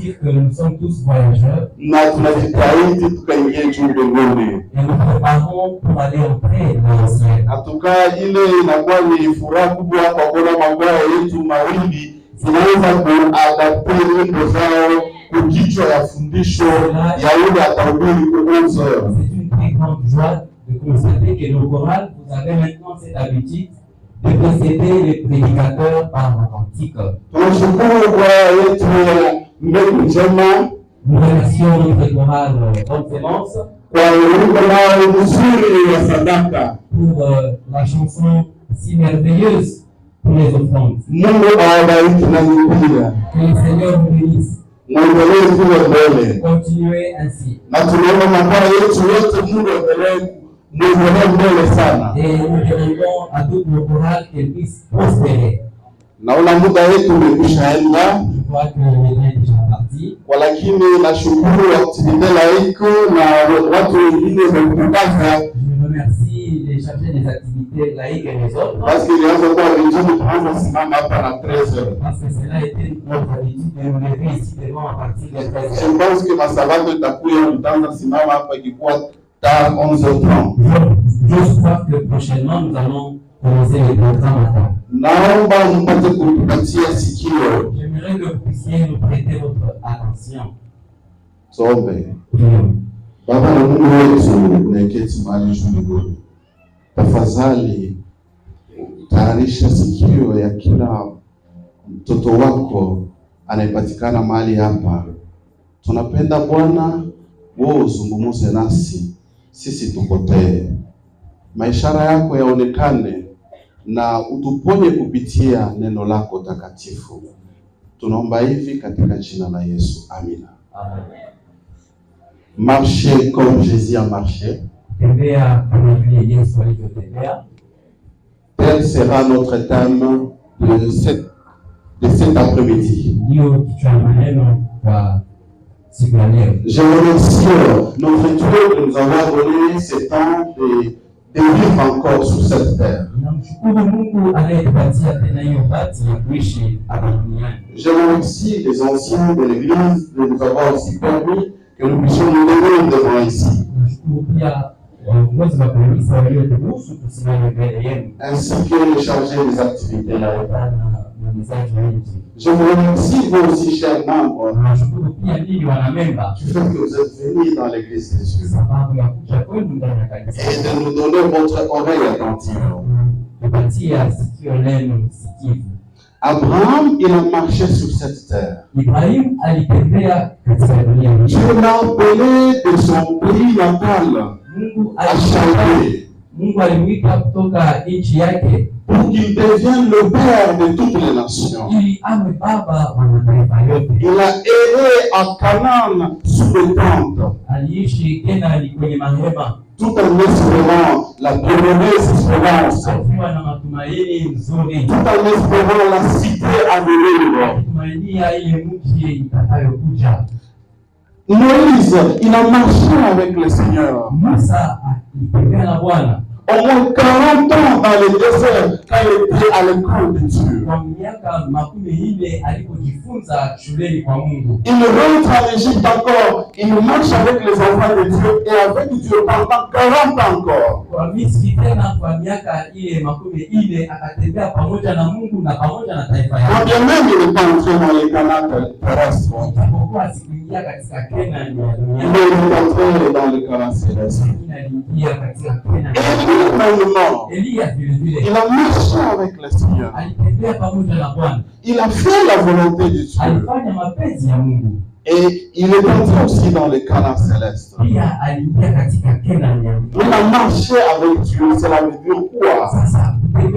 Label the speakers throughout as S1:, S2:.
S1: dire que nous sommes tous voyageurs.
S2: Na tunajitahidi tukaingie juu mbinguni.
S1: Et nous préparons pour aller entrer dans le ciel.
S2: Hatuka ile inakuwa ni furaha kubwa kwa kuona magwaya yetu mawili zinaweza kuadapte nyimbo zao kukichwa ya fundisho ya yule atahubiri kwa 11 heures.
S1: C'est une très grande joie de constater que nos chorales, vous avez maintenant cette habitude de précéder les prédicateurs par un cantique.
S2: Tunashukuru kwa yetu ya mbegu njema.
S1: Nous remercions notre chorale Bonne Sémence
S2: kwa wimbo wao mzuri wa sadaka.
S1: Pour la chanson si merveilleuse pour les offrandes.
S2: Mungu awabariki na nyingine.
S1: Que le Seigneur vous bénisse.
S2: Mwendelee kuwa mbele.
S1: Continuez ainsi.
S2: Na tunaomba makwaya yetu yote Mungu aendelee mbele sana.
S1: Et nous demandons à toutes nos chorales qu'elles puissent prospérer.
S2: Naona muda wetu umekwishaenda.
S1: Je vois que le temps est déjà parti.
S2: Lakini nashukuru activité laïque na watu wengine wa kutangaza.
S1: Je remercie les chargés des activités laïques et les autres.
S2: Parce qu'il y a encore des gens qui prennent simama hapa na 13h.
S1: Parce que cela a été notre habitude de nous lever ici devant à partir de 13h.
S2: Je pense que masabato itakuwa mtanda simama hapa ikikuwa tard 11h30.
S1: Je crois que prochainement nous allons commencer le programme matin.
S2: Naomba mpate kutupatia sikio.
S1: J'aimerais que vous puissiez nous prêter votre attention.
S2: Tuombe. Baba na Mungu wetu unayeketi mahali juu mbinguni, tafadhali tayarisha sikio ya kila mtoto wako anayepatikana mahali hapa. Tunapenda Bwana wewe uzungumze nasi, sisi tupotee, maishara yako yaonekane na utuponye kupitia neno lako takatifu. Tunaomba hivi katika jina la Yesu, amina.
S1: Amen.
S2: Marcher comme Jésus a marché. Tel sera notre thème de cet après-midi. Je remercie notre Dieu de nous avoir donné ce temps de vivre encore sur cette terre. Je remercie les anciens de l'Église de nous avoir aussi permis que nous puissions nous lever devant ici. Ainsi que les chargés des activités là. Je vous remercie vous aussi, chers membres, du fait que vous êtes venus dans l'église de Dieu et de nous donner votre oreille attentive. Abraham, il a marché sur cette terre. Dieu l'a appelé de son pays natal à Chaldée pour qu'il devienne le père de toutes les nations. Il a erré à Canaan sous les tentes, tout en espérant la bienheureuse espérance, tout en espérant la cité à venir. Moïse, il a marché avec le Seigneur. Au moins 40 ans dans le désert quand il était à l'école de Dieu. Il rentre en Égypte encore. Il marche avec les enfants de Dieu et avec Dieu pendant 40 ans encore. Quand bien même il n'est pas entré dans les Canaan terrestres, il est entré dans les Canaan célestes. Il a marché avec le Seigneur. Il a fait la volonté de Dieu. Et il est entré aussi dans les Canaan célestes. Il a marché avec Dieu. Cela veut dire quoi? Il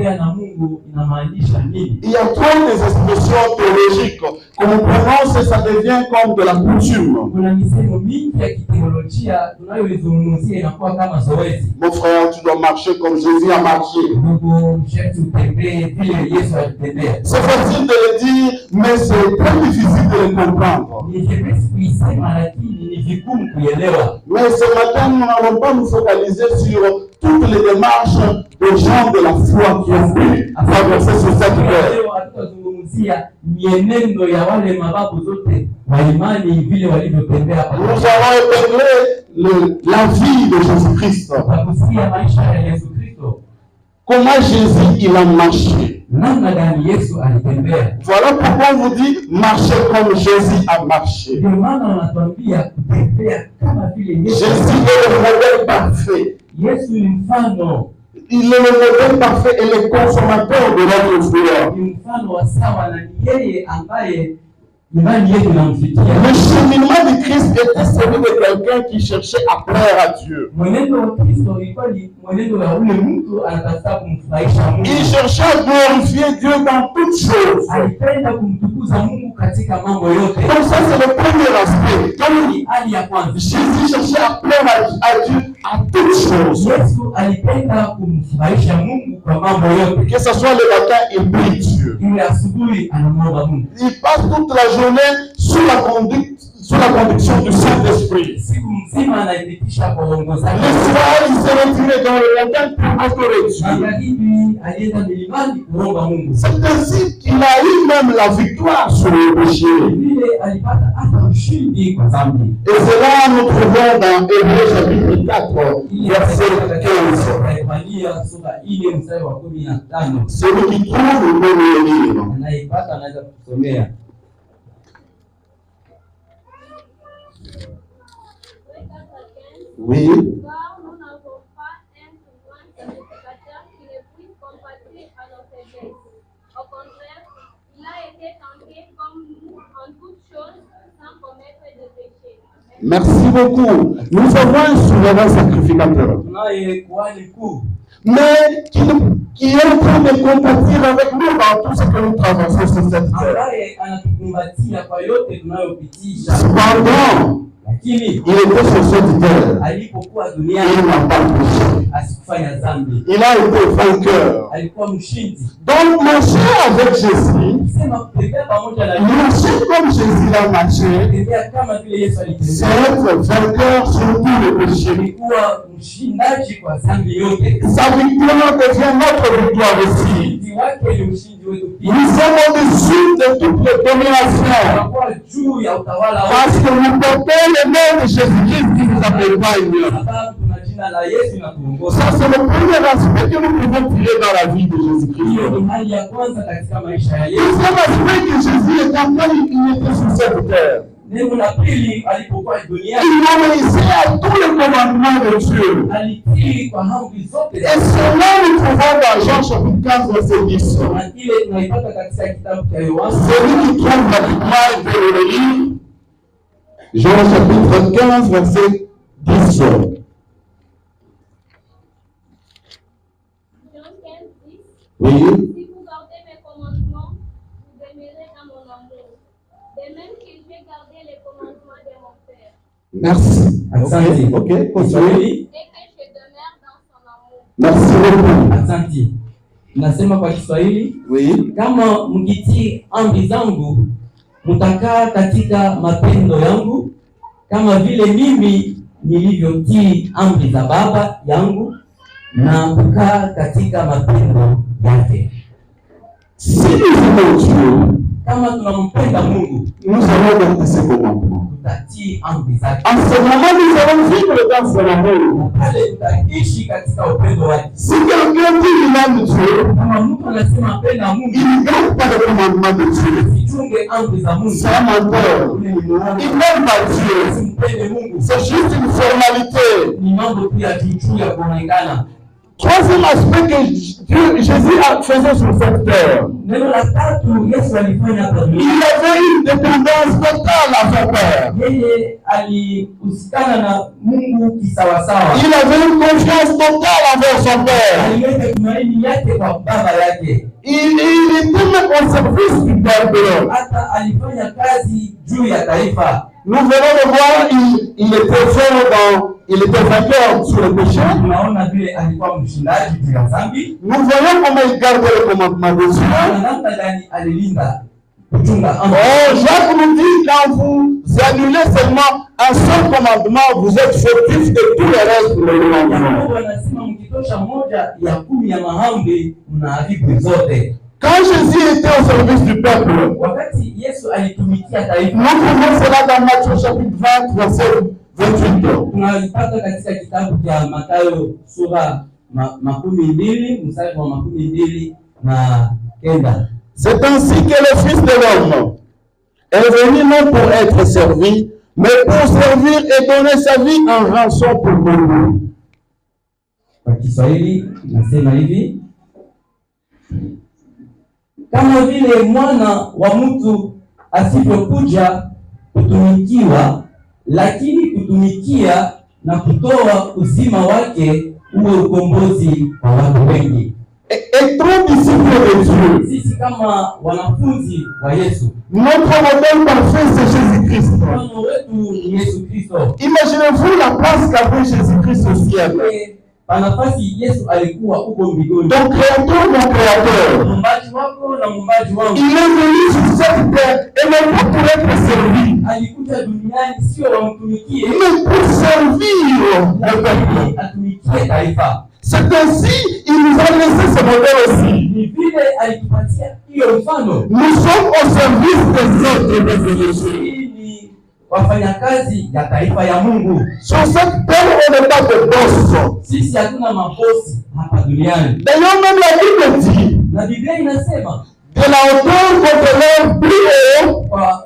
S2: y a trop des expressions théologiques. Quand on prononce, ça devient comme de la coutume. Mon frère, tu dois marcher comme Jésus a marché. C'est facile de le dire, mais c'est très difficile de le comprendre. Mais ce matin, nous n'allons pas nous focaliser sur toutes les démarches des gens de la foi qui ont pu traverser sur cette terre.
S1: wa imani vile walivyotembea
S2: Nous allons épingler la vie de Jésus-Christ.
S1: Tutagusia maisha ya Yesu Kristo.
S2: Comment Jésus il a marché.
S1: Namna gani Yesu alitembea.
S2: Voilà pourquoi on vous dit marcher comme Jésus a marché.
S1: Ndio maana wanatuambia kutembea kama vile Yesu.
S2: Jésus est le modèle parfait.
S1: Yesu ni mfano.
S2: Il est le modèle parfait et le consommateur de notre foi.
S1: Ni mfano wa sawa na yeye ambaye imani yetu inamfikia.
S2: Le cheminement de Christ était celui de quelqu'un qui cherchait à plaire à Dieu.
S1: Mwenendo wa Kristo ulikuwa ni mwenendo wa ule mtu anatafuta kumfurahisha Mungu.
S2: Il cherchait à glorifier Dieu dans toutes choses.
S1: Alipenda kumtukuza Mungu katika mambo yote.
S2: Donc ça c'est le premier aspect.
S1: Kama ni hali ya kwanza.
S2: Jésus cherchait à plaire à Dieu à toutes choses.
S1: Yesu alipenda kumfurahisha Mungu kwa mambo yote.
S2: Que ce soit le matin, il prie Dieu.
S1: Ile asubuhi anamwomba Mungu.
S2: Il passe toute la journée sous la conduction du Saint-Esprit.
S1: Siku mzima anaipitisha kwa uongozaji.
S2: Le soir, il s'est retiré dans le montagne pour adorer Dieu.
S1: Magharibi alienda milimani kuomba Mungu.
S2: C'est ainsi qu'il a eu même la victoire sur le péché.
S1: Vile alipata hata ushindi kwa dhambi.
S2: Et c'est là nous trouvons dans Hébreux chapitre 4, verset 15. Celui qui trouve peut le lire.
S1: Anaipata anaweza kusomea.
S2: Oui.
S3: Car nous n'avons pas un souverain sacrificateur qui ne puisse compatir à nos faiblesses. Au contraire, il a été tenté comme nous en toutes choses sans commettre de péché.
S2: Merci beaucoup. Nous avons un souverain sacrificateur, mais qui est en train de compatir avec nous dans tout ce que nous traversons sur cette terre. Cependant, il était sur cette terre. Il n'a pas péché. Il a été vainqueur. Donc, marcher avec Jésus, marcher comme Jésus l'a marché, c'est être vainqueur sur tout le péché. Sa victoire devient notre victoire aussi. Nous sommes au-dessus de toutes les dominations. Parce que nous portons le nom de Jésus-Christ qui nous accompagne. Ça, c'est le premier aspect que nous pouvons tirer dans la vie de Jésus-Christ. Deuxième aspect que Jésus est quand il était sur cette terre. Il obéissait à tous les commandements de Dieu. Et cela nous trouvons dans Jean chapitre 15, verset 10. Celui qui trouve la victoire peut le lire. Jean chapitre 15, verset 10.
S3: Jean 15, 10.
S2: Oui.
S3: Si vous gardez mes commandements, vous demeurez dans mon amour. De même que j'ai gardé les commandements de mon Père.
S2: Merci. Ok, continue.
S3: Et que je demeure dans son amour.
S2: Merci beaucoup.
S1: Asante. Nasema kwa Kiswahili,
S2: Oui.
S1: kama mkitii amri zangu, mtakaa katika mapendo yangu, kama vile mimi nilivyotii amri za Baba yangu na kukaa katika mapendo yake.
S2: Si nous aimons Dieu,
S1: Kama tunampenda Mungu,
S2: nous allons garder ses commandements.
S1: tutatii amri zake.
S2: En ce moment, nous allons vivre dans son amour.
S1: Pale tutaishi katika upendo wake.
S2: Si quelqu'un dit qu'il aime Dieu,
S1: Kama mtu anasema apenda Mungu,
S2: il ne garde pas les commandements de Dieu.
S1: sichunge amri za Mungu,
S2: C'est un menteur.
S1: ule ni muongo.
S2: Il n'aime pas Dieu.
S1: Simpende Mungu.
S2: C'est juste une formalité.
S1: Ni mambo tu ya juu ya kuonekana.
S2: Troisième aspect que Jésus a fait sur cette terre.
S1: Neno la tatu Yesu alifanya hapa
S2: Il
S1: duniani.
S2: avait une dépendance totale à son Père.
S1: Yeye alihusikana na Mungu kisawasawa.
S2: Il avait une confiance totale envers son Père.
S1: Aliweka tumaini yake kwa baba yake.
S2: Il était même au service du Père.
S1: Hata alifanya kazi juu ya taifa.
S2: Nous venons de voir, il était fort il était vainqueur sur le péché.
S1: Tunaona vile alikuwa mshindaji juu ya dhambi.
S2: Nous voyons comment il gardait le commandement de Dieu.
S1: Na namna gani alilinda kuchunga amri.
S2: Oh, Jacques nous dit, quand vous annulez seulement un seul commandement, vous êtes fautif de tous les restes de commandements.
S1: Yakobo anasema mkitosha moja ya 10 ya mahambi mnaharibu zote.
S2: Quand Jésus était au service du peuple,
S1: wakati Yesu alitumikia taifa,
S2: nous trouvons cela dans Matthieu chapitre 20, verset 28.
S1: tunalipata katika kitabu cha Mathayo sura 12 mstari wa 29.
S2: C'est ainsi que le Fils de l'homme est venu non pour être servi, mais pour servir et donner sa vie en rançon pour beaucoup.
S1: Kwa Kiswahili nasema hivi: kama vile mwana wa mtu asivyokuja kutumikiwa, lakini kutumikia na kutoa uzima wake uwe ukombozi kwa watu wengi.
S2: Et trop disciples de Dieu,
S1: Sisi kama wanafunzi wa Yesu,
S2: notre modèle parfait c'est Jésus-Christ.
S1: mfano wetu ni Yesu Kristo.
S2: Imaginez-vous la place qu'avait Jésus-Christ au ciel.
S1: Nafasi Yesu alikuwa huko mbinguni.
S2: Ton créateur, mon créateur,
S1: Muumbaji wako na muumbaji wangu.
S2: il est venu sur cette terre et non pas pour être servi,
S1: Alikuja duniani sio wamtumikie,
S2: mais pour servir le peuple.
S1: atumikie taifa.
S2: C'est ainsi il nous a laissé ce modèle aussi.
S1: Ni vile alitupatia hiyo mfano.
S2: Nous sommes au service des autres, mes frères.
S1: Hii ni wafanyakazi ya taifa ya Mungu.
S2: Sur cette terre, on n'est pas de boss.
S1: Sisi hatuna mabosi hapa duniani.
S2: D'ailleurs, même la Bible dit,
S1: Na Biblia inasema
S2: de la hauteur contre l'air plus haut,
S1: kwa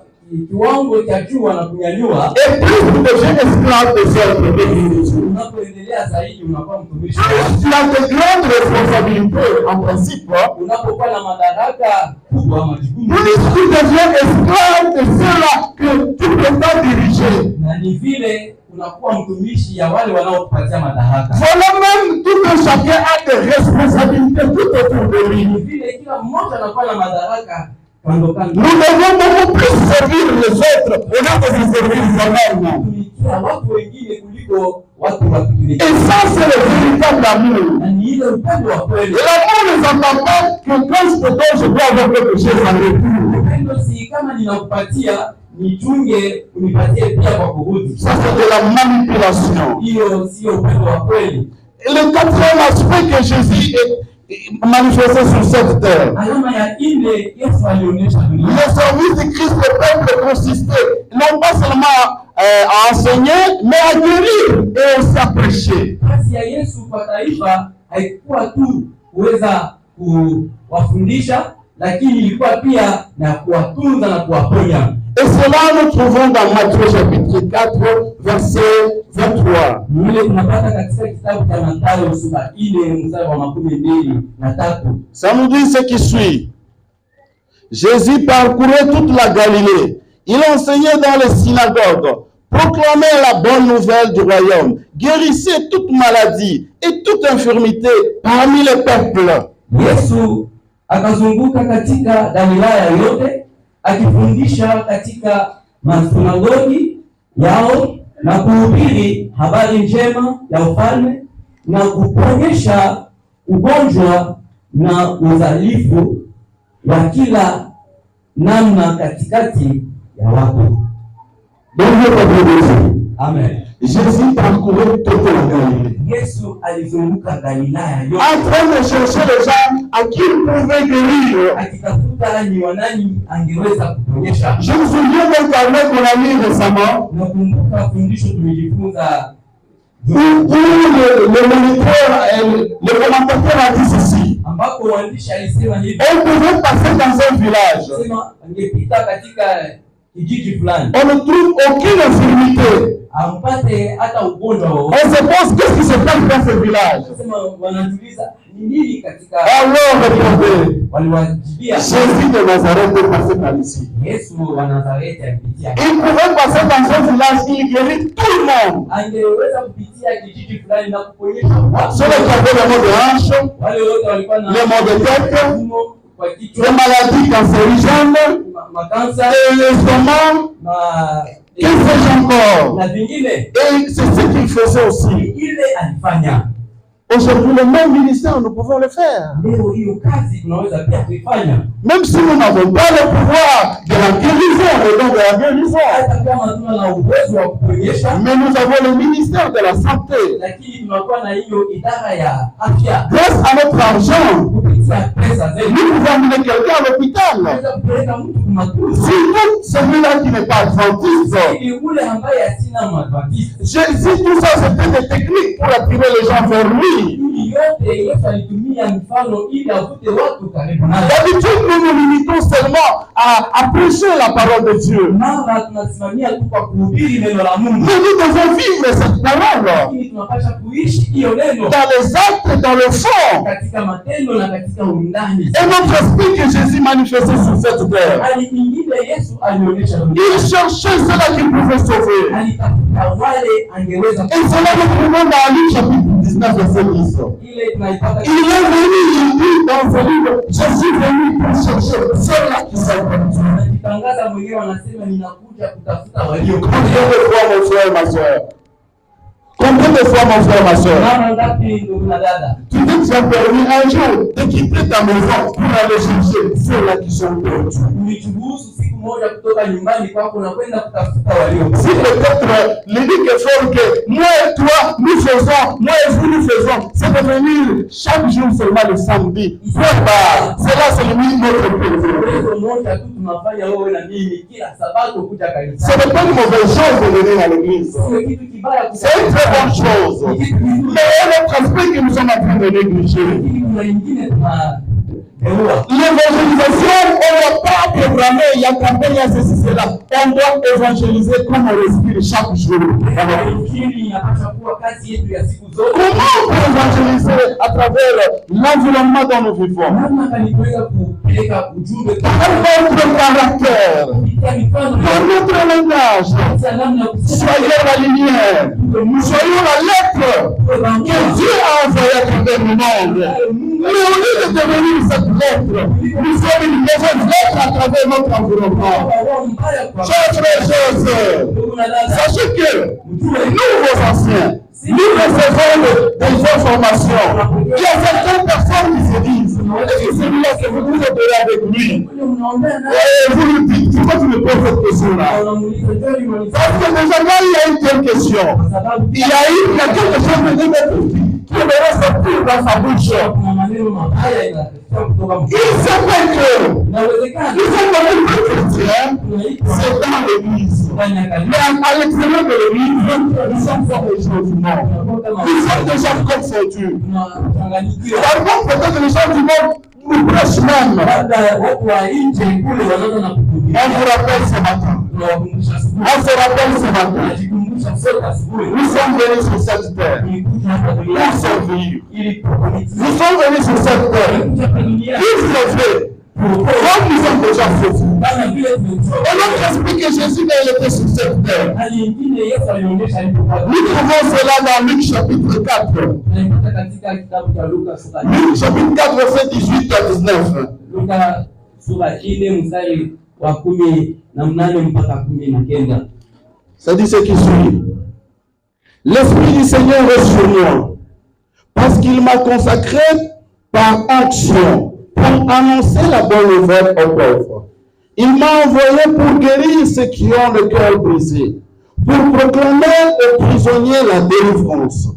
S1: kiwango cha juu na kunyanyua,
S2: et plus tu deviens esclave des autres.
S1: unapoendelea zaidi unakuwa mtumishi.
S2: Tu as de grandes responsabilités, en principe.
S1: Unapokuwa na madaraka kubwa, majukumu,
S2: Plus tu deviens esclave de ceux-là que tu peux pas diriger.
S1: na ni vile unakuwa mtumishi ya wale wanaokupatia madaraka.
S2: Voilà même tout un chacun a des responsabilités tout autour de lui.
S1: Ni vile kila mmoja anakuwa na madaraka kando kando.
S2: Nous devons beaucoup plus servir les autres au lieu de se servir soi-même.
S1: Kutumikia watu wengine kuliko watu wa kutumikia.
S2: Et ça, c'est le véritable amour.
S1: Na ni ile upendo wa kweli.
S2: Et l'amour ne s'entend pas que quand je te donne, je dois avoir quelque chose en retour.
S1: Upendo si kama ninakupatia nichunge unipatie pia kwa kurudi.
S2: Ça, c'est de la manipulation.
S1: Hiyo sio upendo wa kweli.
S2: Et le quatrième aspect que Jésus est manifesté sur cette terre,
S1: Alama ya nne Yesu alionyesha dunia.
S2: le service de Christ au peuple consistait non pas seulement à enseigner, mais à guérir et aussi à prêcher.
S1: Kazi ya Yesu kwa taifa haikuwa tu kuweza kuwafundisha, lakini ilikuwa pia na kuwatunza na kuwaponya.
S2: Et cela nous trouvons dans Matthieu chapitre 4, verset 23.
S1: Ile tunapata katika kitabu cha Mathayo sura 4 mstari wa 23.
S2: Ça nous dit ce qui suit. Jésus parcourait toute la Galilée. Il enseignait dans les synagogues, proclamait la bonne nouvelle du royaume, guérissait toute maladie et toute infirmité parmi les peuples.
S1: Yesu akazunguka katika Galilaya yote akifundisha katika masinagogi yao na kuhubiri habari njema ya ufalme na kuponyesha ugonjwa na udhaifu wa kila namna katikati ya watu. Amen.
S2: Jésus parcourait toute la Galilée.
S1: Yesu alizunguka Galilaya yote
S2: En train de chercher les gens à qui il pouvait guérir.
S1: akitafuta ni wanani angeweza kuponyesha.
S2: Je me souviens d'un carnet qu'on a lu récemment,
S1: Nakumbuka fundisho tumejifunza
S2: où le moniteur, le commentateur a dit ceci.
S1: ambapo mwandishi alisema hivi,
S2: On pouvait passer dans un village.
S1: sema angepita katika kijiji fulani
S2: On ne trouve aucune infirmité.
S1: ampate hata ugonjwa
S2: On
S1: wowote.
S2: se pose qu'est-ce qui se passe dans ce village.
S1: Sema wanajiuliza ni nini katika,
S2: Alors répondez,
S1: waliwajibia
S2: Jésus de Nazareth est passé par ici.
S1: Yesu wa Nazareti alipitia.
S2: Il pouvait passer dans un village, il guérit tout le monde.
S1: Angeweza kupitia kijiji fulani na kuponyesha watu
S2: Ceux qui avaient le maux de hanche,
S1: wale wote walikuwa na
S2: les maux de tête,
S1: mfumo kwa kichwa,
S2: les maladies cancérigènes,
S1: makansa
S2: et l'estomac,
S1: na
S2: qu'est-ce que j'ai encore?
S1: na vingine.
S2: Et c'est ce qu'il faisait aussi.
S1: Ile alifanya
S2: Aujourd'hui, le même ministère, nous pouvons le faire. Même si nous n'avons pas le pouvoir de la guérison et donc de la guérison. Mais nous avons le ministère de la santé. Grâce à notre argent, nous pouvons amener quelqu'un à l'hôpital. Sinon, celui-là qui n'est pas adventiste. Si tout ça c'était des techniques pour attirer les gens vers lui. D'habitude, nous nous limitons seulement à prêcher la parole de Dieu. Mais nous devons vivre cette parole dans les actes, dans le fond. Et notre esprit que Jésus manifestait sur cette terre, il cherchait cela qu'il pouvait sauver. Et cela nous trouvons dans Luc chapitre 19, verset 10. Il est venu, il dit dans ce livre, je suis venu pour chercher ceux-là qui sont perdus. Combien de fois, mon frère et ma soeur? Combien de fois, mon frère et ma soeur? Tu t'es déjà permis un jour de quitter ta maison pour aller chercher ceux-là qui sont perdus. Si peut-être l'unique effort que moi et toi nous faisons, moi et vous nous faisons, c'est de venir chaque jour seulement le samedi. Cela c'est notre plaisir. Ce n'est pas une mauvaise chose de venir à l'église. C'est une très bonne chose. Mais notre aspect que nous sommes en train de négliger. L'évangélisation, on ne va pas programmer, il y a campagne, il y a ceci, cela. On doit évangéliser comme on respire chaque jour. Comment on peut évangéliser à travers l'environnement dont nous vivons? Par notre caractère, par notre langage. Soyons la lumière, soyons la lettre que Dieu a envoyée à travers le monde. Mais au lieu de devenir cette lettre, nous sommes une mauvaise lettre à travers notre environnement. Chers frères et sœurs, sachez que nous, vos anciens, nous recevons des informations. Il y a certaines personnes qui se disent, est-ce que celui-là, c'est vous qui opérez avec lui? Et vous lui dites, pourquoi tu me poses cette question-là? Parce que déjà, là, il y a une telle question. Il y a quelque chose de négatif qui devrait sortir dans sa bouche. Il s'appelle que ils sont comme les chrétiens, c'est dans l'église. Mais à l'extérieur de l'église, ils sont fort les gens du monde. Ils sont déjà confondus. Par contre, peut-être les gens du monde nous prêchent même. On vous rappelle ce matin. On se rappelle ce matin. Nous sommes venus sur cette terre pour servir. Nous sommes venus sur cette terre pour sauver. Comme nous sommes déjà sauvés. Et notre esprit que Jésus il était sur cette terre. Nous trouvons cela dans Luc chapitre 4. Luc chapitre 4, verset 18 à 19. Ça dit ce qui suit. L'Esprit du Seigneur est sur moi, parce qu'il m'a consacré par onction pour annoncer la bonne nouvelle aux pauvres. Il m'a envoyé pour guérir ceux qui ont le cœur brisé, pour proclamer aux prisonniers la délivrance,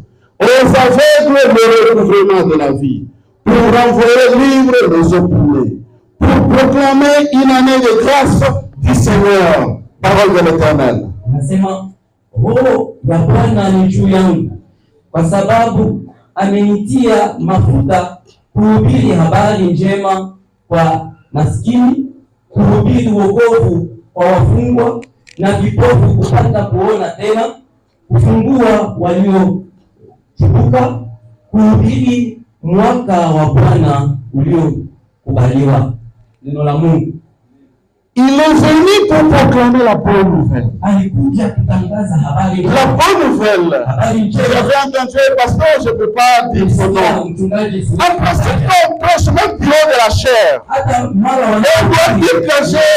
S2: aux aveugles le recouvrement de la vie, pour renvoyer libres les opprimés, pour proclamer une année de grâce du Seigneur. Parole de l'Éternel.
S1: Anasema roho ya Bwana ni juu yangu, kwa sababu amenitia mafuta kuhubiri habari njema kwa maskini, kuhubiri wokovu kwa wafungwa, na vipofu kupata kuona tena, kufungua waliochubuka, kuhubiri mwaka wa Bwana uliokubaliwa. Neno la Mungu.
S2: Il est venu pour proclamer la bonne nouvelle. La bonne nouvelle. J'avais entendu le pasteur, je ne peux pas dire son nom. En principe, on prêche même plus haut de la chair. On doit dire que j'ai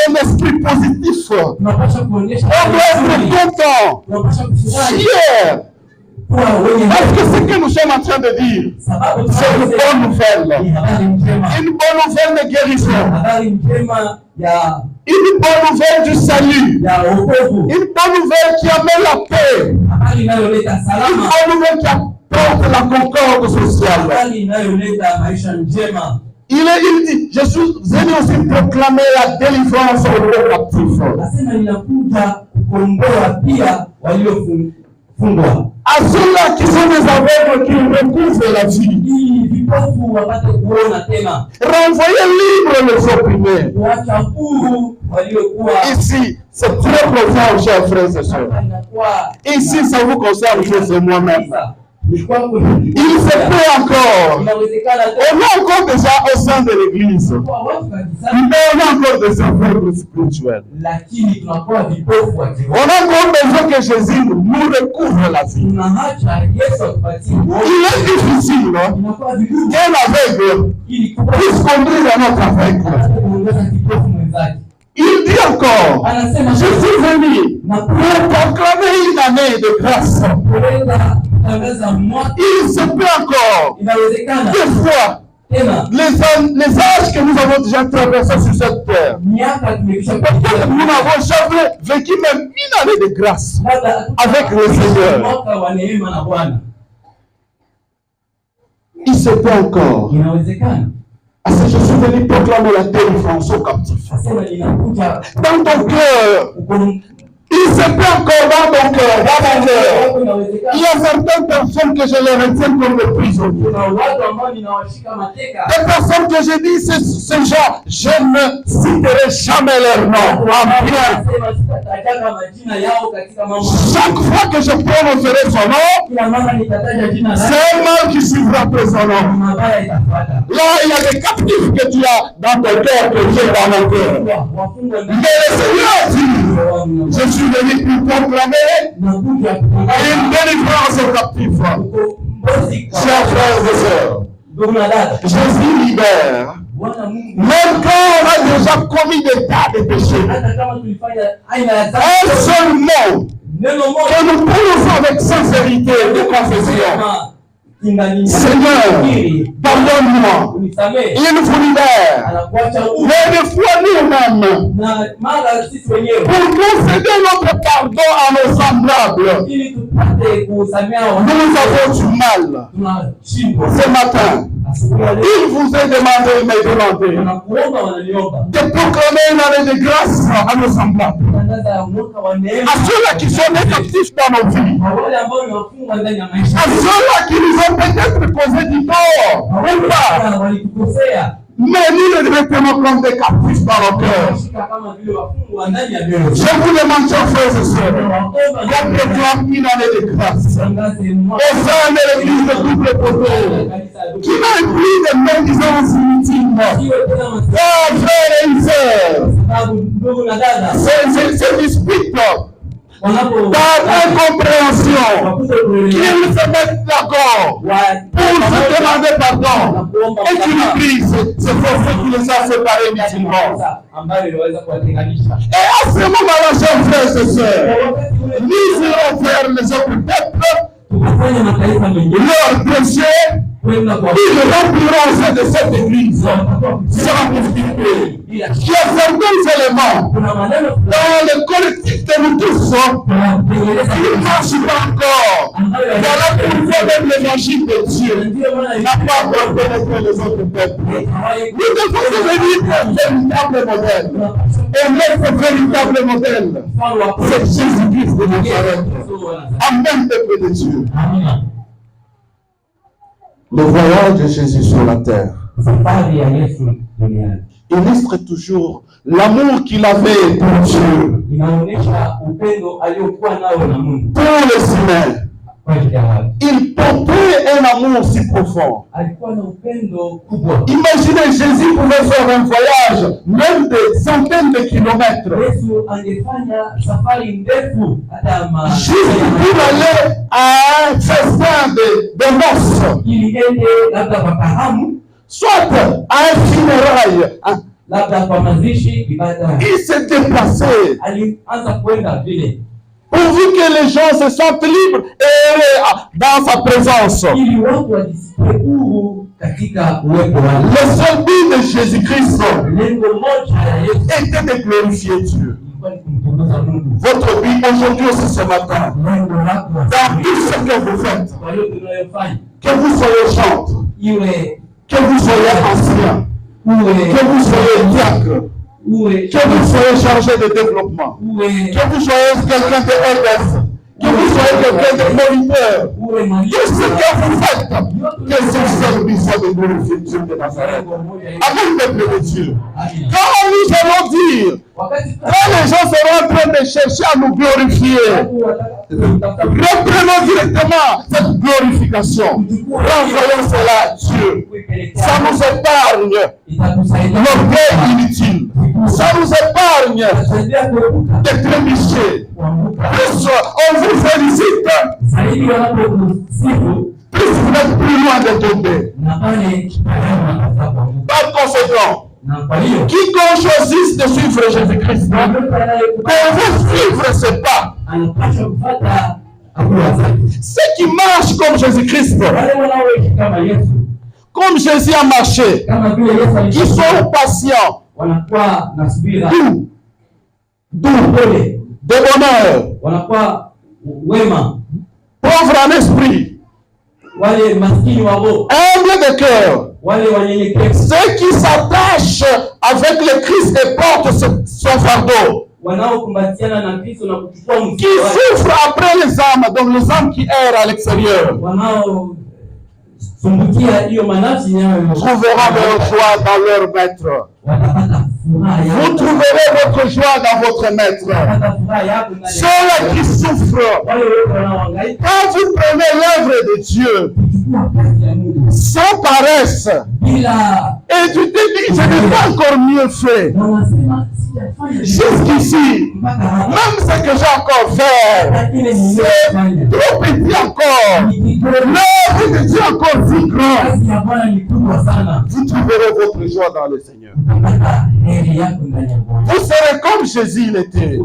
S2: un esprit positif. On doit être content, fier. Parce que ce que nous sommes en train de dire, c'est une bonne nouvelle. Une bonne nouvelle de guérison. Une bonne nouvelle du salut. Une bonne nouvelle qui amène la paix. Une bonne nouvelle qui apporte la concorde sociale. Jésus venu aussi proclamer la délivrance aux captifs. À ceux-là qui sont des aveugles qui recouvrent la vie. Renvoyez libre les opprimés. Ici, c'est très profond, chers frères et sœurs. Ici, ça vous concerne, je sais moi-même. Il se peut encore. On est encore déjà au sein de l'église. Mais on a encore des aveugles spirituels. On a encore besoin que Jésus nous recouvre la vie. Il est difficile qu'un aveugle puisse conduire un autre aveugle. Il dit encore, je suis venu pour proclamer une année de grâce. Il se peut encore, des fois, les âges que nous avons déjà traversés sur cette terre, peut-être nous n'avons jamais vécu même une année de grâce avec le Seigneur. Il se peut encore. Je suis venu proclamer la délivrance aux captifs. Dans ton cœur, il se peut encore dans ton cœur, dans mon cœur. Il y a certaines personnes que je les retiens comme des prisonniers. Des personnes que je dis, ces gens, je ne citerai jamais leur nom. Chaque fois que je prononcerai son nom, c'est un mal qui suivra après son nom. Là, il y a des captifs que tu as dans ton cœur, que j'ai dans mon cœur. Mais le Seigneur dit, je suis venu pour proclamer une délivrance aux captifs. Chers frères et sœurs, Jésus libère. Même quand on a déjà commis des tas de péchés, un seul mot que nous prononçons avec sincérité de confession. Seigneur, pardonne-moi. Il vous libère. Mais des fois nous-mêmes, pour concéder notre pardon à nos semblables, nous avons du mal. Ce matin, il vous est demandé, de proclamer une année de grâce à nos semblables, à ceux-là qui sont des captifs dans nos vies, à ceux-là qui nous ont peut-être causé du tort, ou pas. Mais nous les retenons comme des captifs dans nos cœurs. Je vous demande, chers frères et sœurs, qu'on proclame une année de grâce au sein de l'église de double côté, qui n'inclut des médisances inutiles. Oh, frères et sœurs, c'est dispute par incompréhension, qu'ils se mettent d'accord pour se demander pardon et qu'ils crient, c'est force qui les a séparés mutuellement. Et à ce moment-là, chers frères et sœurs, nous irons vers les autres peuples, leurs péchés, ils rempliront de cette église sans difficulté. Il y a certains éléments dans le collectif de nous tous qui ne marchent pas encore. Voilà pourquoi même l'évangile de Dieu n'a pas encore pénétré les autres peuples. Nous devons devenir un véritable modèle. Et notre véritable modèle, c'est Jésus-Christ de Nazareth. Amen, peuple de Dieu. Le voyage de Jésus sur la terre illustre toujours l'amour qu'il avait pour Dieu, pour les humains. Il portait un amour si profond. Imaginez, Jésus pouvait faire un voyage même de centaines de kilomètres juste pour aller à un festin de noces, soit à un funérail. Il s'est déplacé. pourvu que les gens se sentent libres et heureux dans sa présence.
S1: ili watu wajisikie huru katika uwepo wake.
S2: Le seul but de Jésus-Christ
S1: Lengo moja ya Yesu
S2: était de glorifier Dieu.
S1: ilikuwa ni kumtukuza Mungu.
S2: Votre but aujourd'hui aussi ce matin,
S1: Lengo lako
S2: dans tout ce que vous faites,
S1: kwa hiyo tunayofanya,
S2: que vous soyez chantre,
S1: iwe
S2: que vous soyez ancien, que vous soyez diacre, que vous soyez chargé de développement, que vous soyez quelqu'un de RS, que vous soyez quelqu'un de moniteur, tout ce que vous faites, que ce service soit de glorifier Dieu de Nazareth. Amen, peuple de Dieu. Quand nous allons dire, quand les gens seront en train de chercher à nous glorifier, reprenons directement cette glorification. Renvoyons cela à Dieu. Ça nous épargne l'orgueil inutile. Ça nous épargne de trébucher. Plus on vous félicite, plus vous êtes plus loin de tomber. Par conséquent, quiconque choisisse de suivre Jésus-Christ, devait suivre ses pas. Ceux qui marchent comme Jésus-Christ, comme Jésus a marché, qui sont patients, doux, de bonheur, pauvres en esprit, humbles de cœur, ceux qui s'attachent avec le Christ et portent son fardeau, qui souffrent après les âmes, donc les âmes qui errent à l'extérieur, trouveront leur joie dans leur maître. Vous trouverez votre joie dans votre maître. Ceux qui souffrent, quand vous prenez l'œuvre de Dieu, sans paresse, et tu te dis, je n'ai pas encore mieux fait. Jusqu'ici, même ce que j'ai encore fait, c'est trop petit encore. L'œuvre de Dieu est encore si grande. Vous trouverez votre joie dans le Seigneur. Vous serez comme Jésus l'était.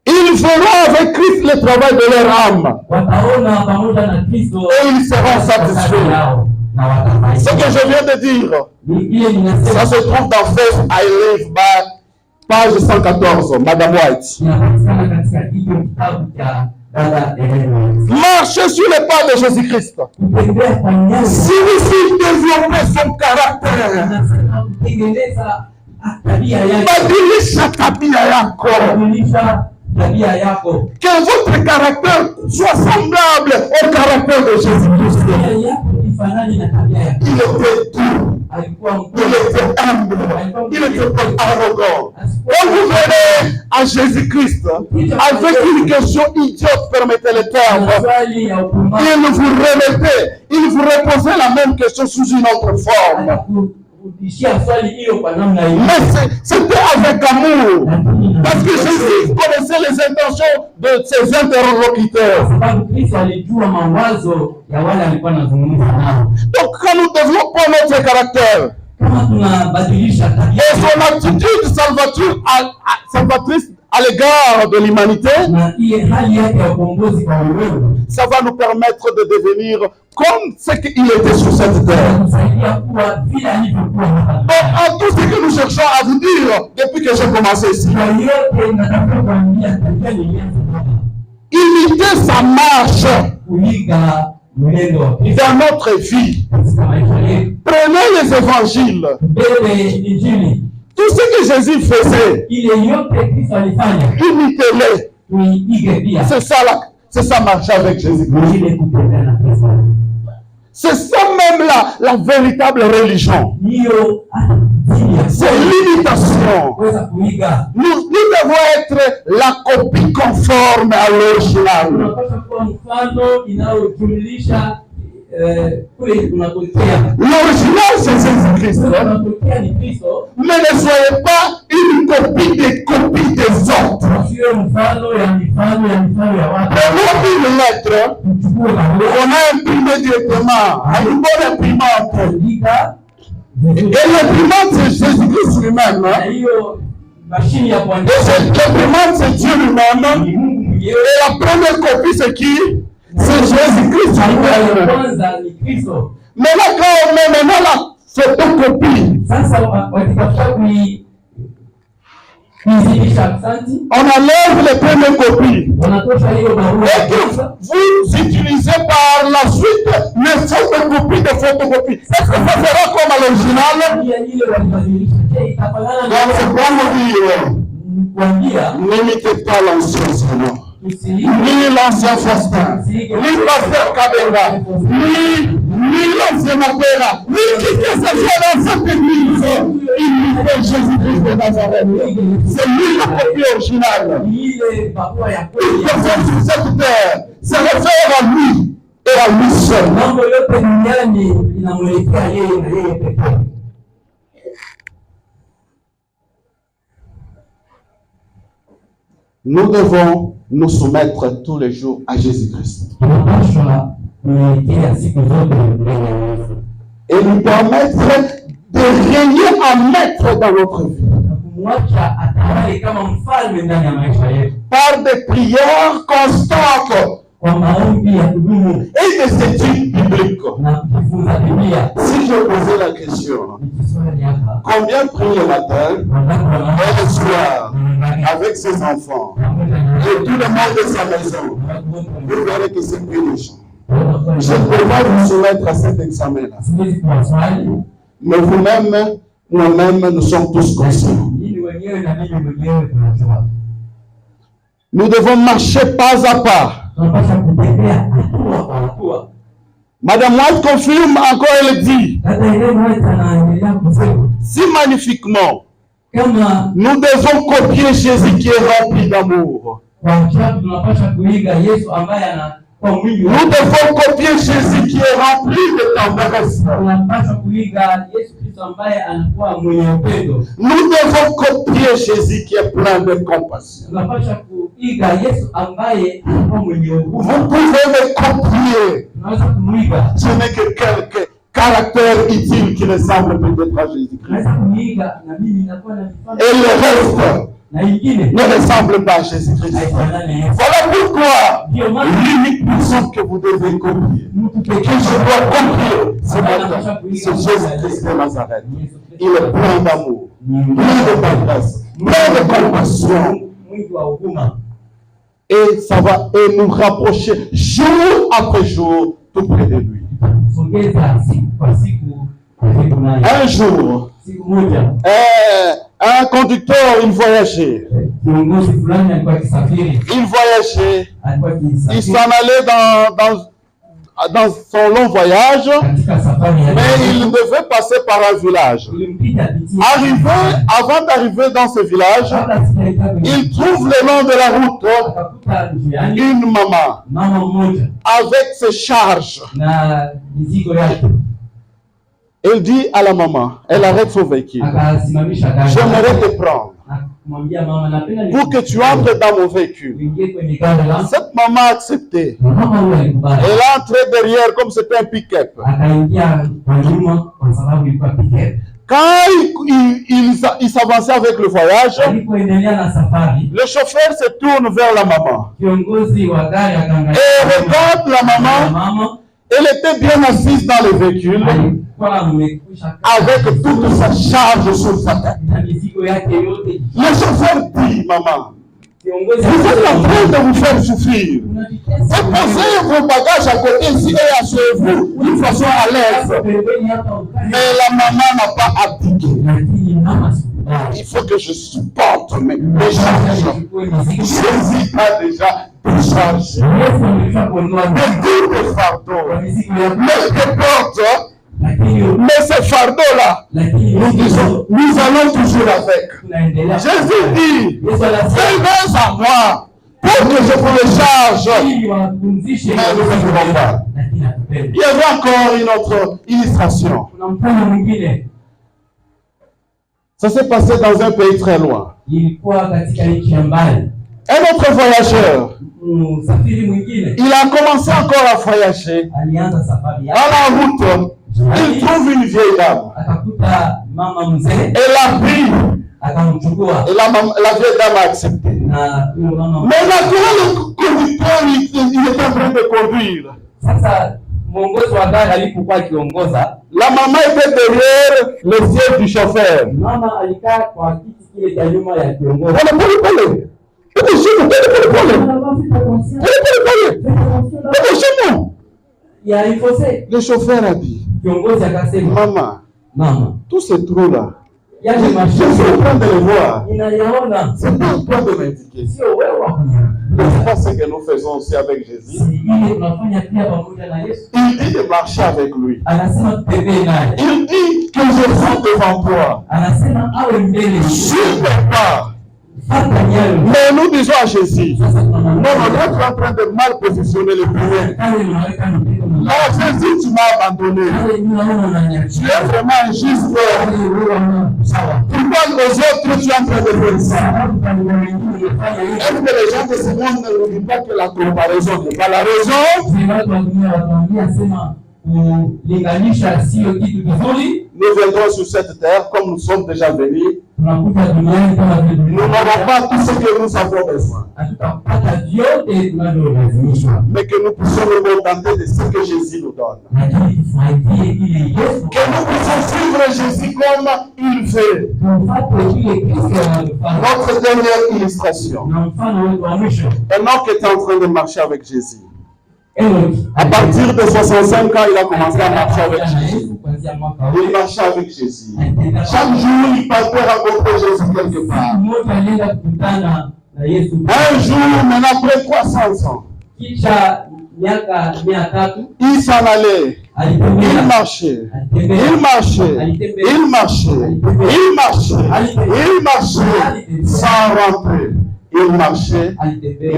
S2: Ils feront avec Christ le travail de leur âme. Et ils seront satisfaits. Ce que je viens de dire, ça se trouve dans Faith I Live by page 114, Madame White. Marchez sur les pas de Jésus-Christ. Si vous développez son caractère, badilisha tabia yako. Que votre caractère soit semblable au caractère de Jésus-Christ. Il était doux, il était humble, il était pas arrogant. Quand vous venez à Jésus-Christ avec une question idiote, permettez le terme, il vous reposait la même question sous une autre forme. Mais c'était avec amour, parce que Jésus connaissait les intentions de ses interlocuteurs. Donc quand nous développons notre caractère et son attitude salvatrice à l'égard de l'humanité, ça va nous permettre de devenir comme ce qu'il était sur cette terre. Donc, à tout ce que nous cherchons à vous dire depuis que j'ai commencé ici, imitez sa marche dans notre vie. Prenez les évangiles. Tout ce que Jésus faisait, imitez-les. C'est ça marcher avec Jésus-Christ. C'est ça même la véritable religion. C'est l'imitation. Nous devons être la copie conforme à l'original. L'original, c'est Jésus-Christ. Mais ne soyez pas une copie des copies des autres. Prenons une lettre, on a imprimé directement à une bonne imprimante. Et l'imprimante, c'est Jésus-Christ lui-même.
S1: mashine ya
S2: Et
S1: kuandika.
S2: c'est l'imprimante, c'est Dieu lui-même.
S1: Ni Mungu mwenyewe.
S2: Et la première copie, c'est qui? C'est Jésus-Christ
S1: Ya
S2: lui-même.
S1: kwanza ni Kristo.
S2: Mais là, quand on met maintenant la photocopie,
S1: Sasa wakitafuta kuizidisha aksanti,
S2: on enlève les premières copies.
S1: wanatosha hiyo barua.
S2: Et que vous utilisez par la suite les photocopies de photocopie. Est-ce que ça sera comme à l'original?
S1: Ile ile walibadilisha. Je, itafanana
S2: Donc c'est
S1: na
S2: pour vous dire,
S1: kuambia
S2: n'imitez pas l'ancien Seigneur.
S1: tusiige
S2: Ni l'ancien Faustin, ni Pasteur Kabenga, ni l'ancien Mapera, ni qui que ce soit dans cette église, il nous fait Jésus-Christ de Nazareth. C'est lui la copie originale.
S1: ile barua ya
S2: Toute
S1: kweli.
S2: personne sur cette terre se réfère à lui et à lui seul.
S1: Mambo yote duniani inamwelekea yeye na yeye pekee.
S2: Nous devons nous soumettre tous les jours à Jésus-Christ
S1: Tunapaswa kunyenyekea siku zote mbele ya Yesu
S2: et lui permettre de régner en maître dans notre vie.
S1: na kumwacha atawale kama mfalme ndani ya maisha yetu
S2: Par des prières constantes
S1: kwa maombi ya kudumu
S2: et des études bibliques.
S1: na kujifunza Biblia.
S2: Si je posais la question,
S1: Nikiswali hapa,
S2: combien prie le matin
S1: wangapi
S2: et
S1: wanaomba
S2: le soir
S1: na
S2: avec ses enfants
S1: pamoja na
S2: et tout le monde de sa maison,
S1: watu wote
S2: vous verrez que c'est plus méchant.
S1: wanakuwa
S2: Je ne peux pas vous soumettre à cet examen-là.
S1: siwezi kuwaswali
S2: Mais vous-même, nous-mêmes, nous sommes tous conscients.
S1: ili wenyewe na mimi mwenyewe tunajua
S2: Nous devons marcher pas à pas.
S1: tunapaswa kutembea hatua kwa hatua.
S2: Madame White confirme encore, elle dit,
S1: Dada Helena White anaendelea kusema
S2: si magnifiquement,
S1: kama
S2: nous devons copier Jésus qui est rempli d'amour.
S1: kwa sababu tunapaswa kuiga Yesu ambaye anakuwa mwingi wa
S2: Nous devons copier Jésus qui est rempli de tendresse.
S1: tunapaswa kuiga Yesu Kristo ambaye anakuwa mwenye upendo.
S2: Nous devons copier Jésus qui est plein de compassion.
S1: Tunapaswa kuiga Yesu ambaye anakuwa mwenye huruma.
S2: Vous pouvez me copier.
S1: Tunaweza kumuiga,
S2: Ce n'est que quelques caractères utiles qui ressemblent peut-être à Jésus-Christ.
S1: tunaweza kumuiga na mimi ninakuwa na mifano
S2: Et le reste
S1: na ingine
S2: ne ressemble pas à Jésus-Christ.
S1: haifanani Yesu.
S2: Voilà pourquoi
S1: Ndio maana
S2: l'unique personne que vous devez copier,
S1: mtu
S2: que
S1: pekee
S2: je dois copier, c'est Jésus-Christ de Nazareth. Il est plein d'amour, plein de tendresse, plein de compassion.
S1: mwingi wa huruma.
S2: Et ça va et nous rapprocher jour après jour tout près de lui.
S1: Songeza siku kwa siku karibu naye.
S2: Un jour,
S1: Siku moja
S2: un conducteur, il voyageait.
S1: kiongozi fulani alikuwa akisafiri,
S2: Il voyageait.
S1: alikuwa
S2: Il
S1: akisafiri
S2: s'en allait dans son long voyage,
S1: katika safari ya
S2: mais il devait passer par un village.
S1: ilimpita pitia
S2: Avant d'arriver dans ce village,
S1: kabla sijaita kwenye
S2: il trouve le long de la route
S1: akakuta njiani
S2: une maman
S1: mama mmoja
S2: avec ses charges.
S1: na mizigo yake,
S2: Il dit à la maman, elle arrête son véhicule.
S1: akasimamisha gari,
S2: J'aimerais te prendre
S1: akamwambia mama, napenda
S2: pour que tu entres dans mon véhicule.
S1: uingie kwenye gari langu.
S2: Cette maman a accepté.
S1: Mama huyo alikubali,
S2: Elle est entrée derrière comme c'était un pick-up.
S1: akaingia kwa nyuma kwa sababu ilikuwa pick-up.
S2: Quand il s'avançait avec le voyage,
S1: Alipoendelea na safari,
S2: le chauffeur se tourne vers la maman
S1: kiongozi wa gari akaangalia
S2: et regarde la maman.
S1: mama
S2: Elle était bien assise dans le véhicule
S1: alikuwa amekwisha
S2: avec toute sa charge sur sa tête.
S1: na mizigo yake yote.
S2: Le chauffeur dit, maman,
S1: Kiongozi
S2: vous êtes en train de vous faire souffrir.
S1: unajitesa
S2: Vous posez vos bagages à côté ici et asseyez-vous d'une façon à l'aise.
S1: pembeni hapa ukali,
S2: Mais la maman n'a pas abdiqué.
S1: lakini mama sikubali.
S2: Il faut que je supporte mes charges.
S1: Nichukue mizigo.
S2: Jésus a déjà déchargé
S1: Yesu amekwisha kuondoa
S2: de tous les fardeaux.
S1: kwa mizigo yako,
S2: Mais je porte,
S1: lakini
S2: mais ces fardeaux-là,
S1: lakini
S2: nous disons, nous allons toujours avec.
S1: tunaendelea.
S2: Jésus dit,
S1: Yesu anasema
S2: venez à moi pour que je vous le charge.
S1: ili wapumzishe,
S2: Mais nous ne voulons pas.
S1: lakini hatupendi.
S2: Il y avait encore une autre illustration.
S1: Kuna mfano mwingine,
S2: Ça s'est passé dans un pays très loin.
S1: ilikuwa katika nchi ya mbali.
S2: Un autre voyageur,
S1: Msafiri mwingine
S2: il a commencé encore à voyager.
S1: alianza safari
S2: À
S1: yake,
S2: la route, il trouve une vieille dame.
S1: akakuta mama mzee
S2: Elle a pris
S1: akamchukua.
S2: Et la vieille dame a accepté.
S1: Na huyo mama,
S2: Maintenant, le conducteur, il est en train de conduire.
S1: sasa mwongozi wa gari alipokuwa akiongoza,
S2: La maman était derrière le siège du chauffeur.
S1: mama alikaa kwa kiti kile cha nyuma ya kiongozi.
S2: Pole.
S1: Ya alifose,
S2: Le chauffeur a dit,
S1: kiongozi akasema,
S2: maman, tout ce trou là,
S1: yale
S2: je suis en train de le voir.
S1: ninayaona,
S2: C'est pas toi de m'indiquer.
S1: sio wewe wa kuniambia.
S2: C'est pas ce que nous faisons aussi avec Jésus.
S1: Ile tunafanya pia pamoja na Yesu.
S2: Il dit de marcher avec lui.
S1: Anasema tutembee naye.
S2: Il dit que je sois devant toi.
S1: Anasema awe mbele.
S2: Sur le pas.
S1: Fata nyayo.
S2: Mais nous disons à Jésus, non, là tu es en train de mal positionner le pied. Non, Jésus, tu m'as abandonné. Tu es vraiment injuste. Pourquoi aux autres tu es en train de faire ça? Est-ce que les gens de ce monde ne nous disent pas que la comparaison n'est pas la raison? Nous viendrons sur cette terre comme nous sommes déjà venus. Nous n'aurons pas tout ce que nous avons besoin. Mais que nous puissions nous contenter de ce que Jésus nous donne. Que nous puissions suivre Jésus comme il fait. Notre dernière illustration. Un homme qui était en train de marcher avec Jésus. À partir de 65 ans, il a commencé à marcher avec Jésus. Il marchait avec Jésus. Chaque jour, il partait rencontrer Jésus quelque part. Un jour, maintenant après 300 ans, il s'en allait. Il marchait. Sans rentrer. Il marchait, et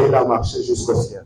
S2: il a marché jusqu'au ciel.